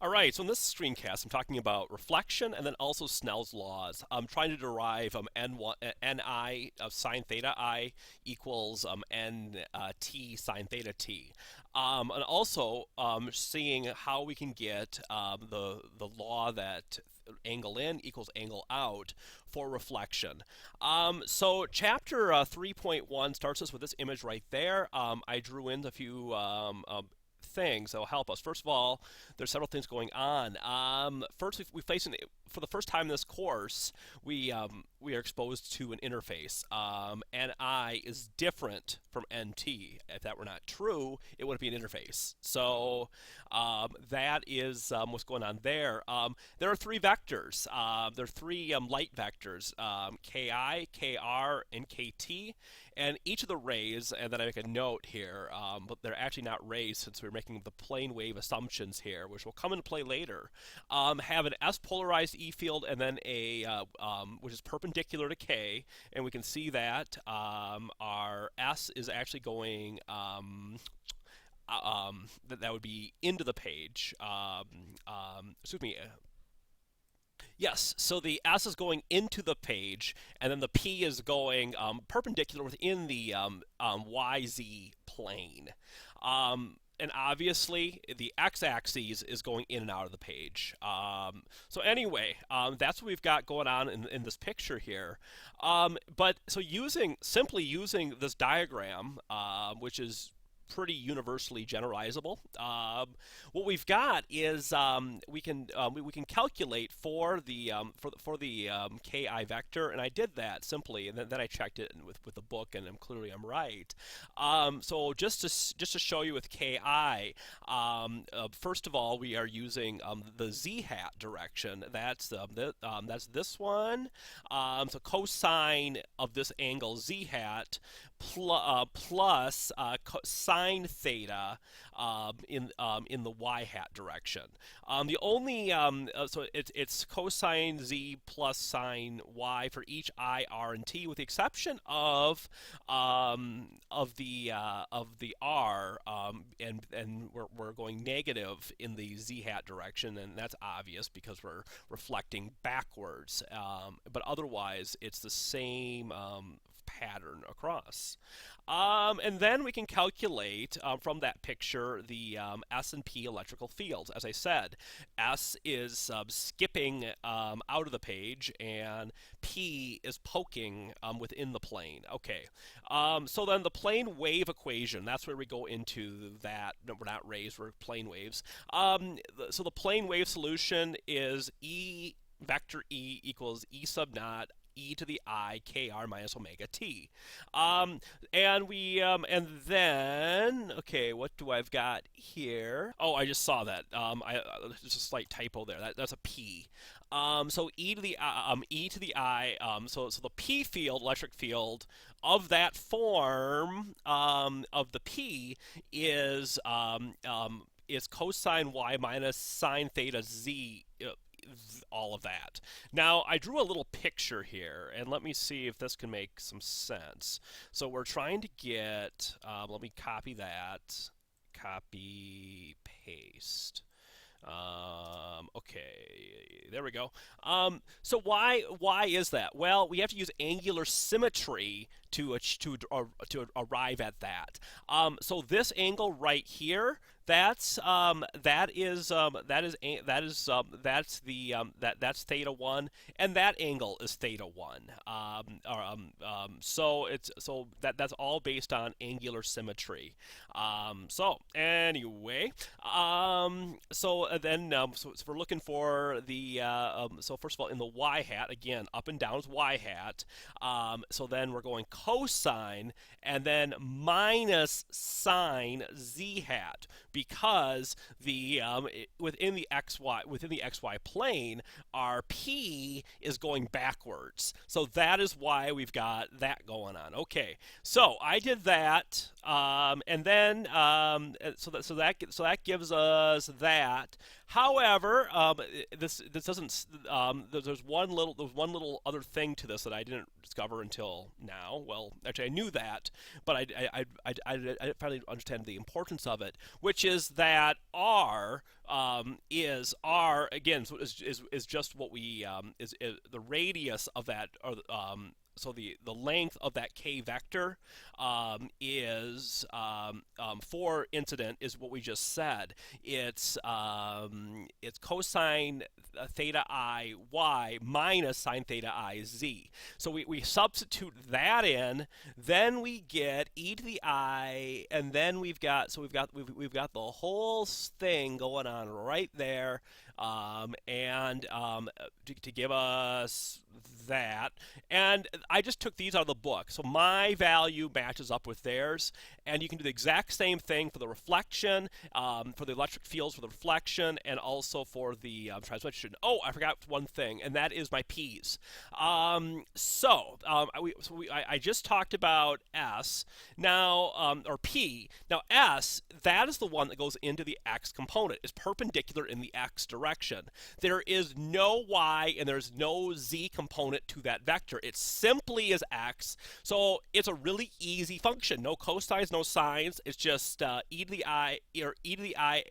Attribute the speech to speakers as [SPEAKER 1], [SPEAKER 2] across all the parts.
[SPEAKER 1] All right, so in this screencast, I'm talking about reflection and then also Snell's laws. I'm trying to derive Ni of sine theta I equals Nt sine theta t. And also seeing how we can get the law that angle in equals angle out for reflection. So chapter 3.1 starts us with this image right there. I drew in a few things that will help us. First of all, there's several things going on. First, we face for the first time in this course, we are exposed to an interface. Ni is different from Nt. If that were not true, it wouldn't be an interface. So that is what's going on there. There are three vectors. There are three light vectors, Ki, Kr, and Kt. And each of the rays, and then I make a note here, but they're actually not rays since we're making the plane wave assumptions here, which will come into play later, have an S-polarized E field and then a, which is perpendicular to K, and we can see that our S is actually going, that would be into the page, excuse me, yes, so the S is going into the page, and then the P is going perpendicular within the YZ plane. And obviously, the x-axis is going in and out of the page. So anyway, that's what we've got going on in this picture here. But so simply using this diagram, which is pretty universally generalizable. What we've got is we can calculate for the ki vector, and I did that simply, and then I checked it with the book, and I'm right. So just to show you with ki, first of all, we are using the z hat direction. That's this one. So cosine of this angle z hat plus sine theta in the y hat direction. The only so it's cosine z plus sine y for each I, r, and t, with the exception of the r, and we're going negative in the z hat direction, and that's obvious because we're reflecting backwards. But otherwise, it's the same pattern across. And then we can calculate from that picture the S and P electrical fields. As I said, S is skipping out of the page, and P is poking within the plane. Okay, so then the plane wave equation, that's where we go into that. No, we're not rays, we're plane waves. So the plane wave solution is E vector E equals E sub naught e to the I kr minus omega t. And then, okay, what do I've got here? Oh, I just saw that. There's a slight typo there. That's a p. So e to the I. So the p field, electric field of that form of the p is cosine y minus sine theta z. All of that. Now, I drew a little picture here, and let me see if this can make some sense. So we're trying to get, let me copy that, copy, paste. Okay, there we go. So why is that? Well, we have to use angular symmetry to arrive at that. So this angle right here, that's theta 1, and that angle is theta 1. So that's all based on angular symmetry. So anyway, so we're looking for the so first of all, in the y hat, again, up and down is y hat. So then we're going cosine and then minus sine z hat, because the within the xy plane, our p is going backwards. So that is why we've got that going on. Okay, so I did that, and then so that gives us that. However, this doesn't. There's one little other thing to this that I didn't discover until now. Well, actually, I knew that, but I finally understand the importance of it, which is that R again. So is just what we is the radius of that, or so the length of that k vector is for incident is what we just said. It's cosine theta I y minus sine theta I z. So we substitute that in, then we get e to the I, and then we've got the whole thing going on right there, to give us that. And I just took these out of the book. So my value matches up with theirs. And you can do the exact same thing for the reflection, for the electric fields for the reflection, and also for the transmission. Oh, I forgot one thing, and that is my P's. I just talked about S now, or P. Now S, that is the one that goes into the X component. It's perpendicular in the X direction. There is no Y and there's no Z component to that vector. It simply is X. So it's a really easy function. No cosines, no sines. It's just e to the I, or e to the I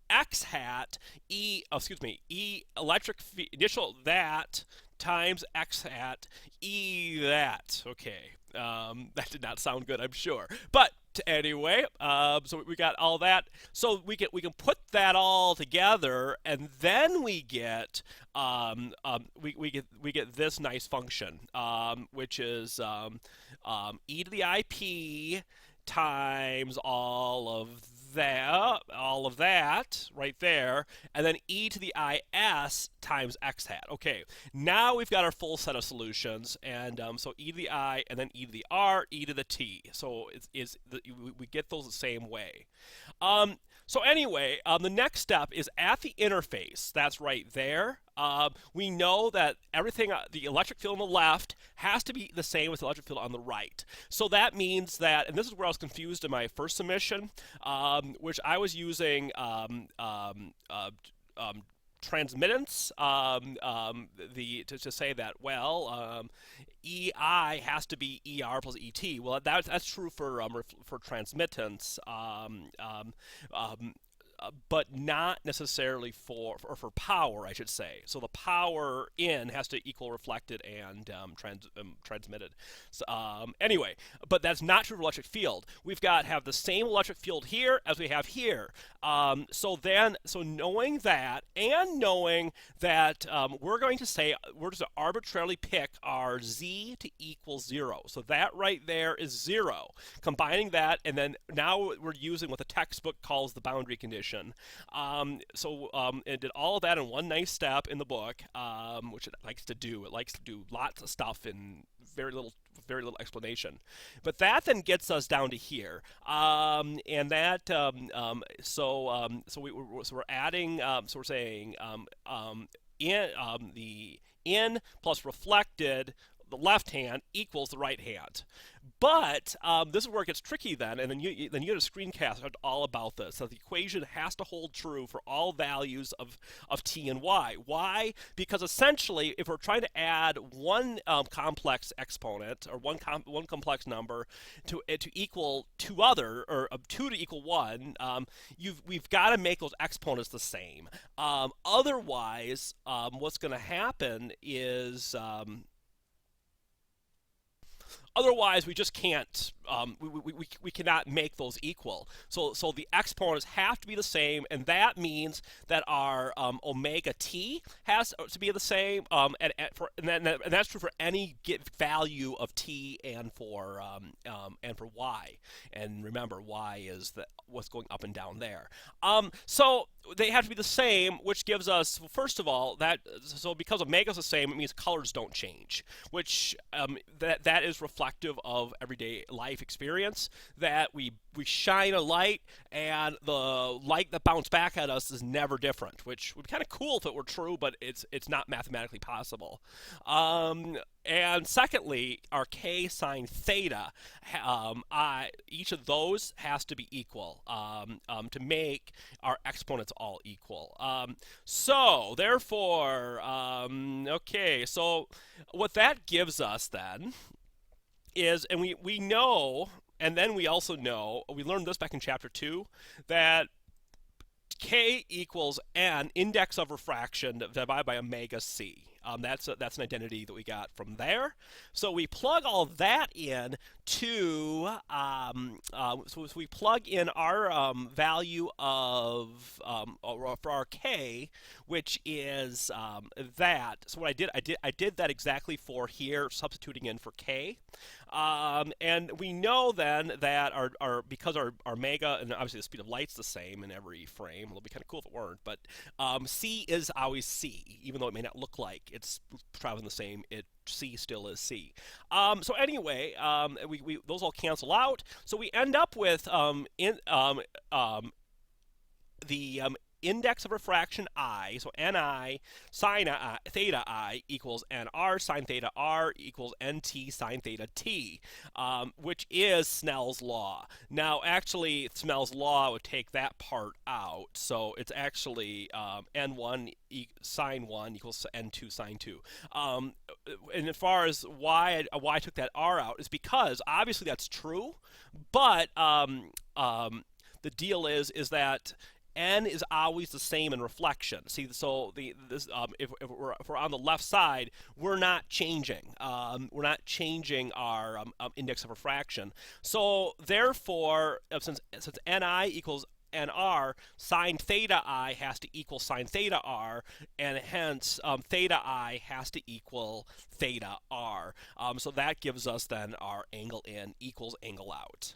[SPEAKER 1] x hat e electric initial that times x hat e that. Okay, that did not sound good, I'm sure. But anyway, so we got all that. So we can put that all together, and then we get we get this nice function, which is e to the IP times all of that right there, and then e to the is times x hat. Okay, now we've got our full set of solutions, and so e to the I, and then e to the r, e to the t. So we get those the same way. So anyway, the next step is at the interface. That's right there. We know that everything, the electric field on the left has to be the same as the electric field on the right. So that means that, and this is where I was confused in my first submission, which I was using transmittance to say that, well, EI has to be ER plus ET. Well, that's true for transmittance, but not necessarily for power, I should say. So the power in has to equal reflected and transmitted. So, anyway, but that's not true for electric field. We've got have the same electric field here as we have here. So knowing that, and knowing that we're going to say we're just going to arbitrarily pick our z to equal 0. So that right there is 0. Combining that, and then now we're using what the textbook calls the boundary condition. It did all of that in one nice step in the book, which it likes to do. It likes to do lots of stuff in very little explanation. But that then gets us down to here, and that we're adding. So we're saying in plus reflected, the left hand equals the right hand. But this is where it gets tricky then, and then you get a screencast all about this. So the equation has to hold true for all values of t and y. Why? Because essentially, if we're trying to add one complex exponent, or one complex number to equal two other, or 2 to equal 1, we've got to make those exponents the same. Otherwise, what's going to happen is otherwise, we just can't. We cannot make those equal. So the exponents have to be the same, and that means that our omega t has to be the same. And that's true for any value of t and for y. And remember, y is what's going up and down there. So they have to be the same, which gives us, first of all, because omega is the same, it means colors don't change, which that is reflected reflective of everyday life experience, that we shine a light and the light that bounced back at us is never different, which would be kind of cool if it were true, but it's not mathematically possible. And secondly, our k sine theta, each of those has to be equal to make our exponents all equal. So therefore, okay, so what that gives us then is, and we know, and then we also know, we learned this back in chapter 2, that k equals n, index of refraction, divided by omega c. That's an identity that we got from there. So we plug all that in to, so we plug in our value of, for our k, which is that. So what I did that exactly for here, substituting in for k. And we know then that because our omega, and obviously the speed of light's the same in every frame. It'll be kind of cool if it weren't, but c is always c, even though it may not look like it's traveling the same. C still is c. So anyway, we those all cancel out. So we end up with the index of refraction I, so ni sine theta I equals nr sine theta r equals nt sine theta t, which is Snell's law. Now, actually, Snell's law would take that part out, so it's actually n1 sine 1 equals n2 sine 2. And as far as why I took that r out is because obviously that's true, but the deal is that n is always the same in reflection. See, so if we're on the left side, we're not changing. We're not changing our index of refraction. So therefore, since ni equals nr, sine theta I has to equal sine theta r, and hence theta I has to equal theta r. So that gives us then our angle in equals angle out.